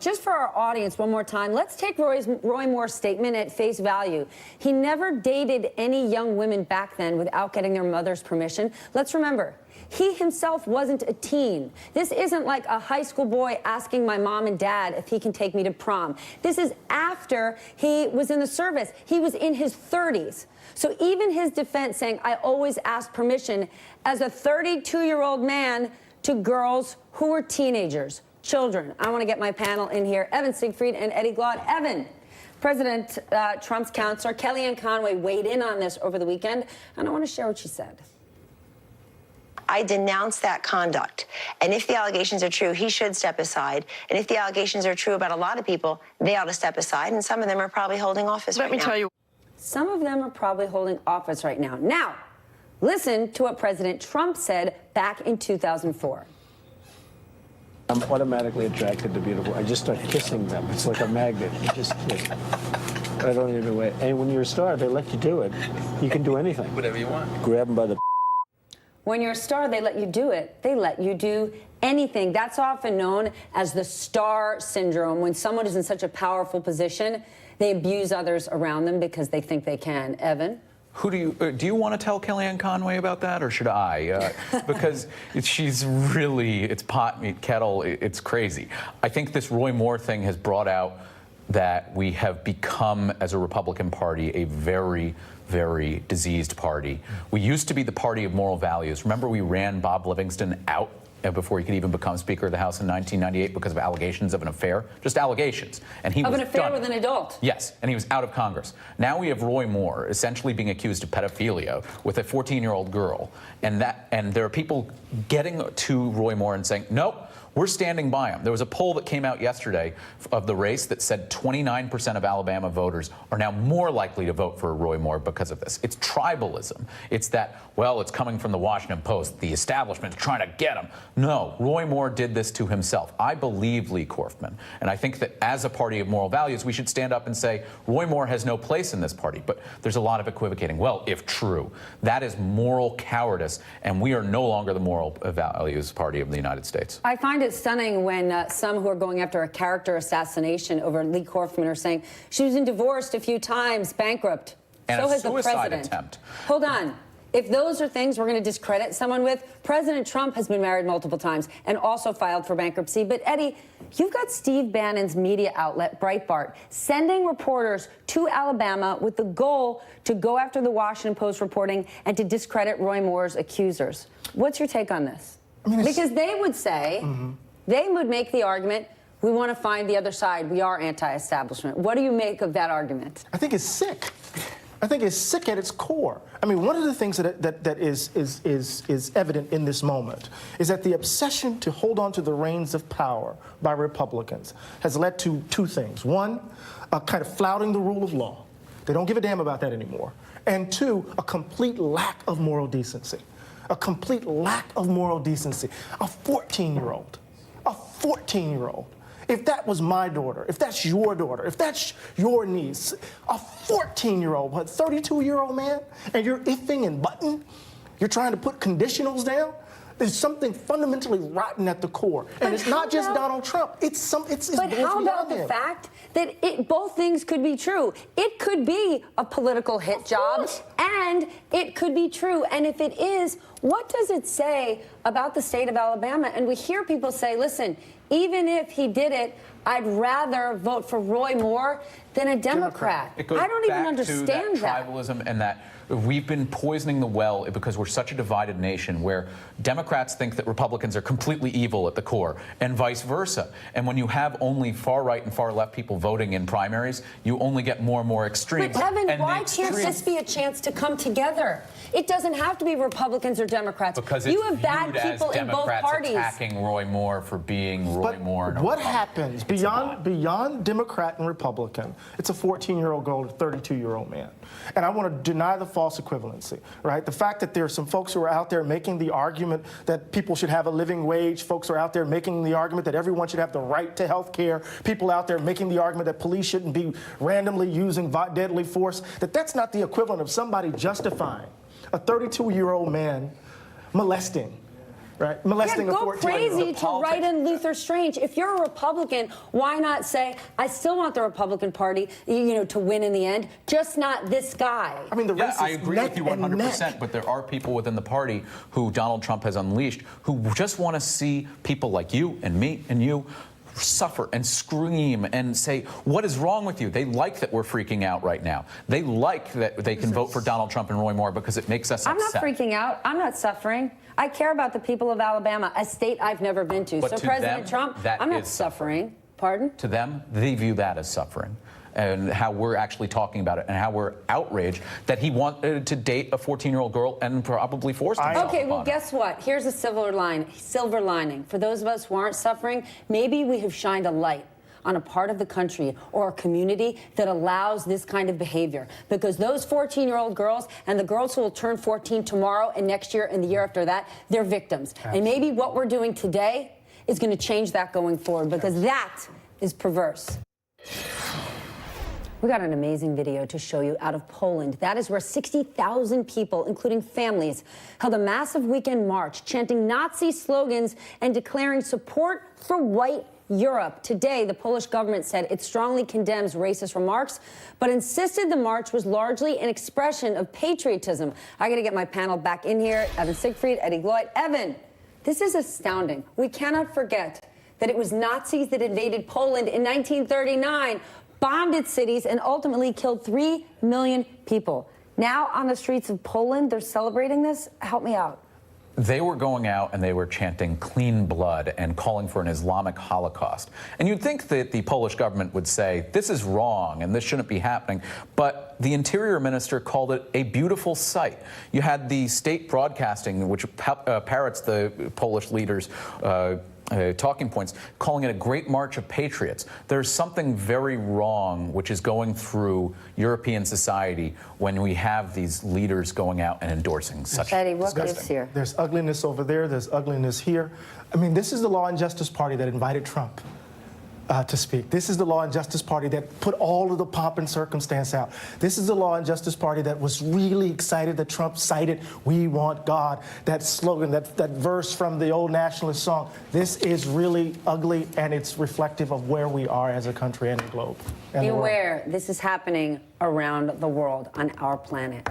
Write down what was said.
Just for our audience, one more time, let's take Roy Moore's statement at face value. He never dated any young women back then without getting their mother's permission. Let's remember, he himself wasn't a teen. This isn't like a high school boy asking my mom and dad if he can take me to prom. This is after he was in the service. He was in his 30s. So even his defense saying, I always asked permission as a 32-year-old man to girls who were teenagers. Children. I want to get my panel in here. Evan Siegfried and Eddie Glaude. Evan, President Trump's counselor, Kellyanne Conway, weighed in on this over the weekend, and I want to share what she said. I denounce that conduct. And if the allegations are true, he should step aside. And if the allegations are true about a lot of people, they ought to step aside. And some of them are probably holding office right now. Let me tell you. Some of them are probably holding office right now. Now, listen to what President Trump said back in 2004. I'm automatically attracted to beautiful. I just start kissing them. It's like a magnet. You just kiss. I don't even wait. And when you're a star, they let you do it. You can do anything. Whatever you want. Grab them by the... When you're a star, they let you do it. They let you do anything. That's often known as the star syndrome. When someone is in such a powerful position, they abuse others around them because they think they can. Evan? Who do you want to tell Kellyanne Conway about that, or should I? Because she's really, it's pot, meat, kettle, it's crazy. I think this Roy Moore thing has brought out that we have become, as a Republican Party, a very, very diseased party. We used to be the party of moral values. Remember, we ran Bob Livingston out before he could even become Speaker of the House in 1998 because of allegations of an affair. Just allegations. And he was of an affair done. with an adult. Yes, and he was out of Congress. Now we have Roy Moore essentially being accused of pedophilia with a 14-year-old girl. And there are people getting to Roy Moore and saying, nope, we're standing by him. There was a poll that came out yesterday of the race that said 29% of Alabama voters are now more likely to vote for Roy Moore because of this. It's tribalism. It's that, well, it's coming from the Washington Post. The establishment is trying to get him. No, Roy Moore did this to himself. I believe Lee Korfman. And I think that as a party of moral values, we should stand up and say, Roy Moore has no place in this party. But there's a lot of equivocating. Well, if true, that is moral cowardice, and we are no longer the moral values party of the United States. I find it stunning when some who are going after a character assassination over Lee Korfman are saying she was divorced a few times, bankrupt. And so a has suicide the president. attempt. Hold on. If those are things we're going to discredit someone with, President Trump has been married multiple times and also filed for bankruptcy. But, Eddie, you've got Steve Bannon's media outlet, Breitbart, sending reporters to Alabama with the goal to go after the Washington Post reporting and to discredit Roy Moore's accusers. What's your take on this? Because they would say, they would make the argument, we want to find the other side. We are anti-establishment. What do you make of that argument? I think it's sick. I think it's sick at its core. I mean, one of the things that is evident in this moment is that the obsession to hold on to the reins of power by Republicans has led to two things. One, a kind of flouting the rule of law. They don't give a damn about that anymore. And two, a complete lack of moral decency. A complete lack of moral decency. A 14-year-old. A 14-year-old. If that was my daughter, if that's your daughter, if that's your niece, a 14-year-old, what, 32-year-old man, and you're iffing and butting, you're trying to put conditionals down, there's something fundamentally rotten at the core. And it's not just Donald Trump. It's But how about the fact that both things could be true? It could be a political hit job, and it could be true. And if it is, what does it say about the state of Alabama? And we hear people say, listen, even if he did it, I'd rather vote for Roy Moore than a Democrat. It goes I don't even back understand to that tribalism and that we've been poisoning the well because we're such a divided nation where Democrats think that Republicans are completely evil at the core and vice versa. And when you have only far right and far left people voting in primaries, you only get more and more extremes. But Evan, and why can't this be a chance to come together? It doesn't have to be Republicans or Democrats. Because you have bad people in both parties attacking Roy Moore for being Roy Moore. What happens beyond Democrat and Republican? It's a 14-year-old girl, a 32-year-old man. And I want to deny the false equivalency, right? The fact that there are some folks who are out there making the argument that people should have a living wage, folks are out there making the argument that everyone should have the right to health care, people out there making the argument that police shouldn't be randomly using deadly force, that's not the equivalent of somebody justifying a 32-year-old man molesting right? Molesting Yeah, a go 14-year-old. crazy to write in Luther Strange. If you're a Republican, why not say, I still want the Republican Party, to win in the end, just not this guy. I mean, the race I is agree neck with you and 100%, neck. but there are people within the party who Donald Trump has unleashed who just want to see people like you and me and you suffer and scream and say, what is wrong with you? They like that we're freaking out right now. They like that they can vote for Donald Trump and Roy Moore because it makes us I'm not upset. freaking out. I'm not suffering. I care about the people of Alabama, a state I've never been to. But So to President them, Trump, that I'm not is suffering. Pardon? To them, they view that as suffering. And how we're actually talking about it and how we're outraged that he wanted to date a 14-year-old girl and probably forced himself Okay, well, upon her. guess what? Here's a silver lining. For those of us who aren't suffering, maybe we have shined a light on a part of the country or a community that allows this kind of behavior. Because those 14-year-old girls and the girls who will turn 14 tomorrow and next year and the year after that, they're victims. Absolutely. And maybe what we're doing today is going to change that going forward, because that is perverse. We got an amazing video to show you out of Poland. That is where 60,000 people, including families, held a massive weekend march, chanting Nazi slogans and declaring support for white Europe. Today, the Polish government said it strongly condemns racist remarks, but insisted the march was largely an expression of patriotism. I got to get my panel back in here. Evan Siegfried, Eddie Gloyd. Evan, this is astounding. We cannot forget that it was Nazis that invaded Poland in 1939, bombed its cities, and ultimately killed 3 million people. Now on the streets of Poland, they're celebrating this? Help me out. They were going out and they were chanting clean blood and calling for an Islamic Holocaust. And you'd think that the Polish government would say, this is wrong and this shouldn't be happening. But the Interior Minister called it a beautiful sight. You had the state broadcasting, which parrots the Polish leaders' talking points, calling it a great march of patriots. There's something very wrong which is going through European society when we have these leaders going out and endorsing such. Eddie, what Disgusting. gives here? There's ugliness over there. There's ugliness here. I mean, this is the Law and Justice Party that invited Trump to speak. This is the Law and Justice Party that put all of the pomp and circumstance out. This is the Law and Justice Party that was really excited that Trump cited, "We want God," that slogan, that verse from the old nationalist song. This is really ugly, and it's reflective of where we are as a country and the globe. And the world. Beware, this is happening around the world on our planet.